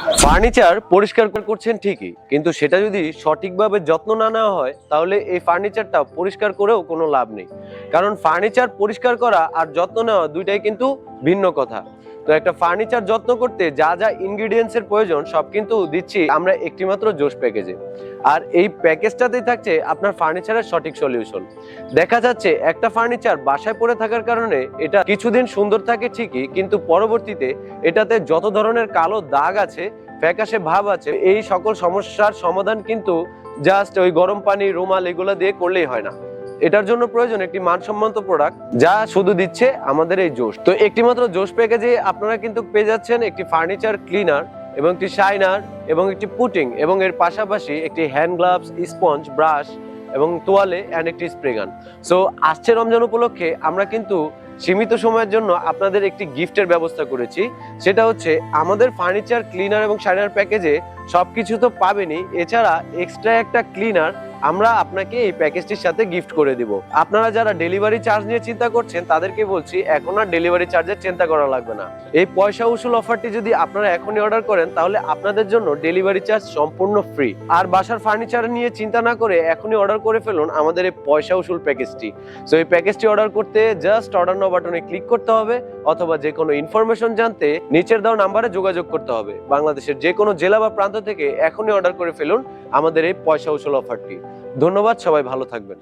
Furniture পরিষ্কার করছেন ঠিকই, কিন্তু সেটা যদি সঠিকভাবে যত্ন না নেওয়া হয় তাহলে এই ফার্নিচারটা পরিষ্কার করেও কোনো লাভ নেই। কারণ ফার্নিচার পরিষ্কার করা আর যত্ন নেওয়া দুইটাই কিন্তু ভিন্ন কথা। তো একটা ফার্নিচার যত্ন করতে যা যা ইনগ্রিডিয়েন্টস এর প্রয়োজন সব কিন্তু দিচ্ছি আমরা একটিমাত্র জোশ প্যাকেজে। আর এই প্যাকেজটাতেই থাকছে আপনার ফার্নিচারের সঠিক সলিউশন। দেখা যাচ্ছে একটা ফার্নিচার বাসায় পড়ে থাকার কারণে এটা কিছুদিন সুন্দর থাকে ঠিকই, কিন্তু পরবর্তীতে এটাতে যত ধরনের কালো দাগ আছে, ফ্যাকাশে ভাব আছে, এই সকল সমস্যার সমাধান কিন্তু জাস্ট ওই গরম পানি, রুমাল এগুলো দিয়ে করলেই হয় না। এটার জন্য প্রয়োজন একটি মানসম্মত প্রোডাক্ট, যা শুধু দিচ্ছে আমাদের এই জোশ। তো একটি মাত্র জোশ প্যাকেজে আপনারা কিন্তু পেয়ে যাচ্ছেন একটি ফার্নিচার ক্লিনার এবং একটি শাইনার এবং একটি পুটিং, এবং এর পাশাপাশি একটি হ্যান্ড গ্লাভস, স্পঞ্জ, ব্রাশ এবং তোয়ালে অ্যান্ড একটি স্প্রে গান। সো আসছে রমজান উপলক্ষে আমরা কিন্তু সীমিত সময়ের জন্য আপনাদের একটি গিফটের ব্যবস্থা করেছি। সেটা হচ্ছে আমাদের ফার্নিচার ক্লিনার এবং শাইনার প্যাকেজে সবকিছু তো পাবেনই, এছাড়া এক্সট্রা একটা ক্লিনার আমরা আপনাকে এই প্যাকেজটির সাথে গিফট করে দিব। আপনারা যারা ডেলিভারি চার্জ নিয়ে চিন্তা করছেন তাদেরকে বলছি এখন আর ডেলিভারি চার্জের চিন্তা করা লাগবে না। এই পয়সা উসুল অফারটি যদি আপনারা এখনই অর্ডার করেন তাহলে আপনাদের জন্য ডেলিভারি চার্জ সম্পূর্ণ ফ্রি। আর বাসার ফার্নিচার নিয়ে চিন্তা না করে এখনই অর্ডার করে ফেলুন আমাদের এই পয়সা উসুল প্যাকেজটি। সো এই প্যাকেজটি অর্ডার করতে জাস্ট অর্ডার নাও বাটনে ক্লিক করতে হবে, অথবা যে কোনো ইনফরমেশন জানতে নিচের দেওয়া নাম্বারে যোগাযোগ করতে হবে। বাংলাদেশের যে কোনো জেলা বা প্রান্ত থেকে এখনই অর্ডার করে ফেলুন আমাদের এই পয়সা উসুল অফারটি। ধন্যবাদ, সবাই ভালো থাকবেন।